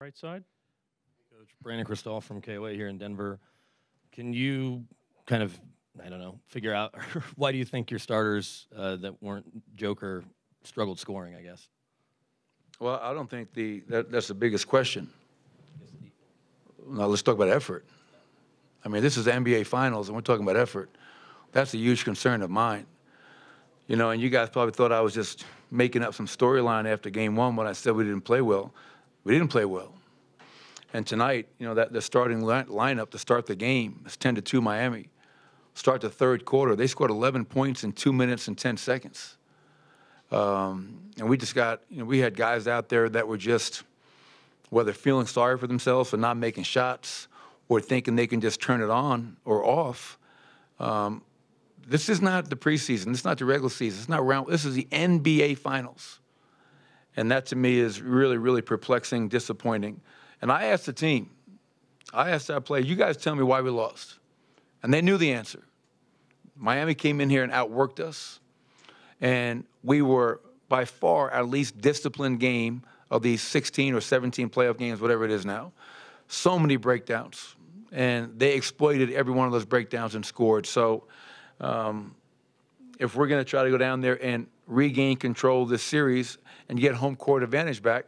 Right side. Coach Brandon Cristal from KOA here in Denver. Can you kind of, I don't know, figure out why do you think your starters that weren't Joker struggled scoring, I guess? Well, I don't think that's the biggest question. Now, let's talk about effort. I mean, this is the NBA Finals, and we're talking about effort. That's a huge concern of mine. You know, and you guys probably thought I was just making up some storyline after game one when I said we didn't play well. We didn't play well. And tonight, you know, that the starting lineup to start the game is 10-2 Miami. Start the third quarter. They scored 11 points in 2 minutes and 10 seconds. And we just got, you know, we had guys out there that were just, whether feeling sorry for themselves for not making shots or thinking they can just turn it on or off. This is not the preseason. This is not the regular season. It's not round. This is the NBA Finals. And that, to me, is really, really perplexing, disappointing. And I asked the team, I asked our players, you guys tell me why we lost. And they knew the answer. Miami came in here and outworked us. And we were, by far, our least disciplined game of these 16 or 17 playoff games, whatever it is now. So many breakdowns. And they exploited every one of those breakdowns and scored. So if we're going to try to go down there and regain control of this series and get home court advantage back,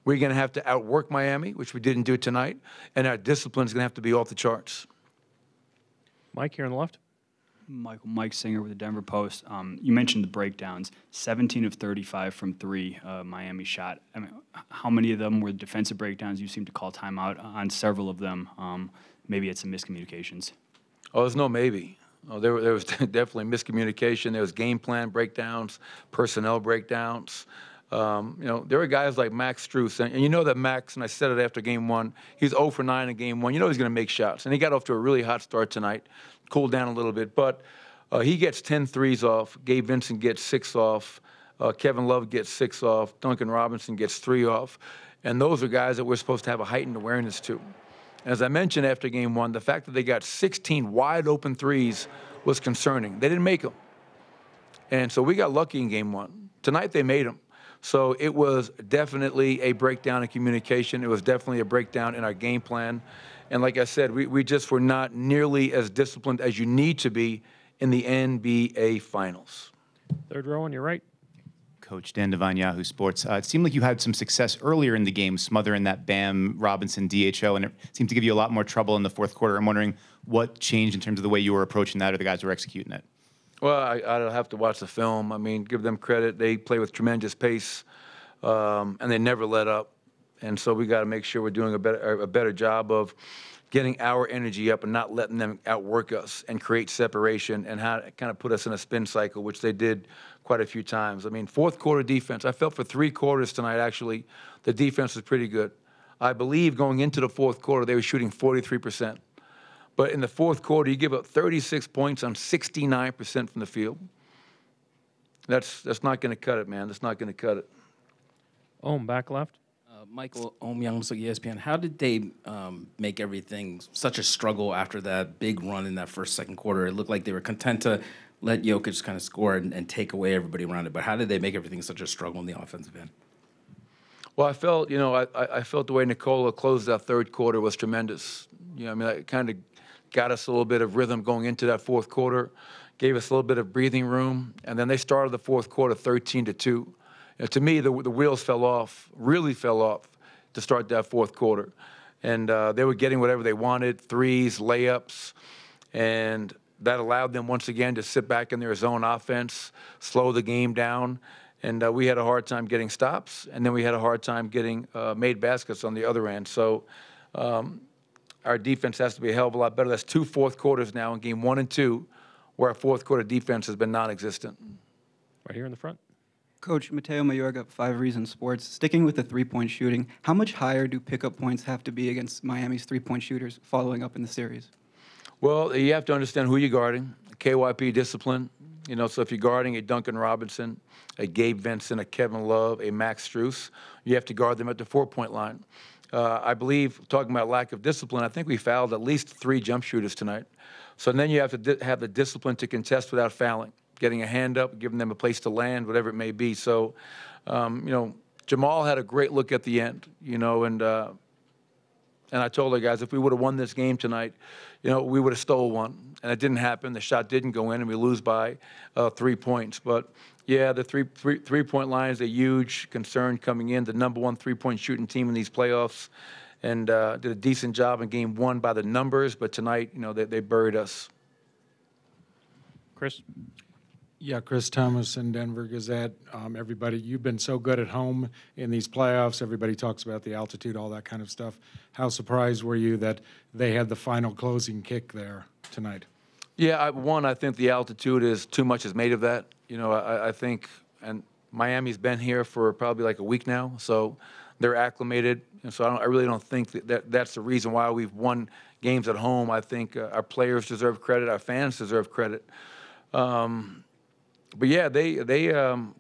we're going to have to outwork Miami, which we didn't do tonight, and our discipline is going to have to be off the charts. Mike here on the left. Mike Singer with the Denver Post. You mentioned the breakdowns. 17 of 35 from three, Miami shot. I mean, how many of them were defensive breakdowns? You seem to call timeout on several of them. Maybe it's some miscommunications. Oh, there's no maybe. Oh, there was definitely miscommunication. There was game plan breakdowns, personnel breakdowns. You know, there were guys like Max Strus, and you know that Max, and I said it after game one, he's 0 for 9 in game one. You know he's going to make shots, and he got off to a really hot start tonight, cooled down a little bit. But he gets 10 threes off. Gabe Vincent gets 6 off. Kevin Love gets 6 off. Duncan Robinson gets 3 off. And those are guys that we're supposed to have a heightened awareness to. As I mentioned after game one, the fact that they got 16 wide open threes was concerning. They didn't make them. And so we got lucky in game one. Tonight they made them. So it was definitely a breakdown in communication. It was definitely a breakdown in our game plan. And like I said, we just were not nearly as disciplined as you need to be in the NBA Finals. Third row on your right. Coach Dan Devine, Yahoo Sports. It seemed like you had some success earlier in the game, smothering that Bam Robinson DHO, and it seemed to give you a lot more trouble in the fourth quarter. I'm wondering what changed in terms of the way you were approaching that or the guys who were executing it. Well, I'd have to watch the film. I mean, give them credit. They play with tremendous pace, and they never let up. And so we got to make sure we're doing a better job of getting our energy up and not letting them outwork us and create separation and how to kind of put us in a spin cycle, which they did quite a few times. I mean, fourth quarter defense, I felt for 3 quarters tonight, actually, the defense was pretty good. I believe going into the fourth quarter, they were shooting 43%. But in the fourth quarter, you give up 36 points on 69% from the field. That's not going to cut it, man. That's not going to cut it. Back left. Michael Young, ESPN. How did they make everything such a struggle after that big run in that first, second quarter? It looked like they were content to let Jokic kind of score and take away everybody around it. But how did they make everything such a struggle in the offensive end? Well, I felt, you know, I felt the way Nikola closed that third quarter was tremendous. You know, I mean, it kind of got us a little bit of rhythm going into that fourth quarter, gave us a little bit of breathing room, and then they started the fourth quarter 13-2. You know, to me, the wheels fell off, really fell off to start that fourth quarter. And they were getting whatever they wanted, threes, layups, and that allowed them once again to sit back in their zone offense, slow the game down. And we had a hard time getting stops, and then we had a hard time getting made baskets on the other end. So our defense has to be a hell of a lot better. That's 2 fourth quarters now in game 1 and 2 where our fourth quarter defense has been non-existent. Right here in the front. Coach Mateo Mayorga, 5 Reasons Sports. Sticking with the three-point shooting, how much higher do pickup points have to be against Miami's three-point shooters following up in the series? Well, you have to understand who you're guarding. KYP discipline. You know, so if you're guarding a Duncan Robinson, a Gabe Vincent, a Kevin Love, a Max Strus, you have to guard them at the 4-point line. I believe, talking about lack of discipline, I think we fouled at least 3 jump shooters tonight. So then you have to have the discipline to contest without fouling, getting a hand up, giving them a place to land, whatever it may be. So, you know, Jamal had a great look at the end, you know, and And I told the guys, if we would have won this game tonight, we would have stole one. And it didn't happen. The shot didn't go in, and we lose by 3 points. But, yeah, the three-point line is a huge concern coming in. The number one three-point shooting team in these playoffs, and did a decent job in game one by the numbers. But tonight, they buried us. Chris? Yeah, Chris Thomas in Denver Gazette. Everybody, you've been so good at home in these playoffs. Everybody talks about the altitude, all that kind of stuff. How surprised were you that they had the final closing kick there tonight? Yeah, I think the altitude is too much is made of that. I think, and Miami's been here for probably like a week now, so they're acclimated. And so I really don't think that's the reason why we've won games at home. I think our players deserve credit, our fans deserve credit. But yeah, they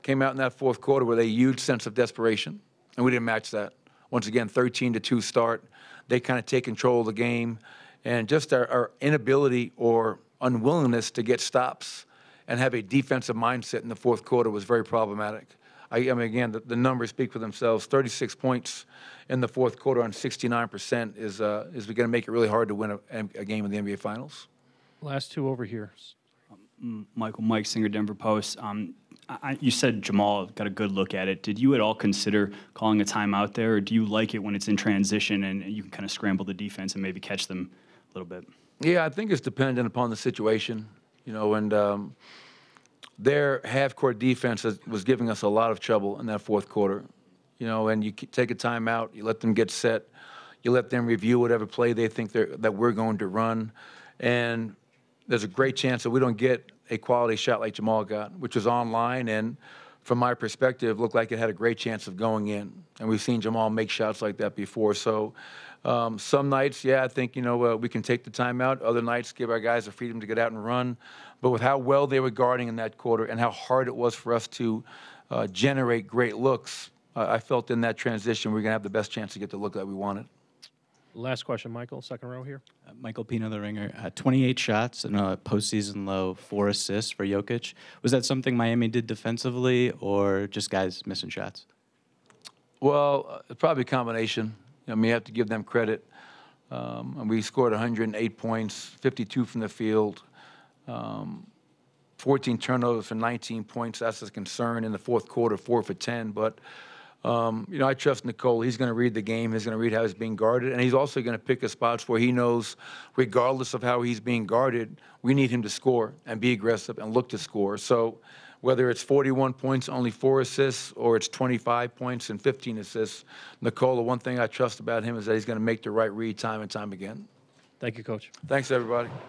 came out in that fourth quarter with a huge sense of desperation, and we didn't match that. Once again, 13-2 start. They kind of take control of the game, and just our inability or unwillingness to get stops and have a defensive mindset in the fourth quarter was very problematic. I mean, again, the numbers speak for themselves. 36 points in the fourth quarter on 69% is going to make it really hard to win a game in the NBA Finals. Last two over here. Mike Singer, Denver Post. You said Jamal got a good look at it. Did you at all consider calling a timeout there, or do you like it when it's in transition and you can kind of scramble the defense and maybe catch them a little bit? Yeah, I think it's dependent upon the situation, and their half-court defense was giving us a lot of trouble in that fourth quarter, and you take a timeout, you let them get set, you let them review whatever play they think that we're going to run, and there's a great chance that we don't get a quality shot like Jamal got, which was online, and from my perspective, looked like it had a great chance of going in. And we've seen Jamal make shots like that before. So some nights, yeah, I think, we can take the timeout. Other nights, give our guys the freedom to get out and run. But with how well they were guarding in that quarter and how hard it was for us to generate great looks, I felt in that transition we're going to have the best chance to get the look that we wanted. Last question, Michael, second row here. Michael Pino, The Ringer. 28 shots and a postseason low, 4 assists for Jokic. Was that something Miami did defensively or just guys missing shots? Well, probably a combination. You have to give them credit. And we scored 108 points, 52 from the field, 14 turnovers for 19 points. That's a concern in the fourth quarter, 4 for 10. But I trust Nicole. He's going to read the game. He's going to read how he's being guarded. And he's also going to pick the spots where he knows, regardless of how he's being guarded, we need him to score and be aggressive and look to score. So whether it's 41 points, only 4 assists, or it's 25 points and 15 assists, Nicole, the one thing I trust about him is that he's going to make the right read time and time again. Thank you, Coach. Thanks, everybody.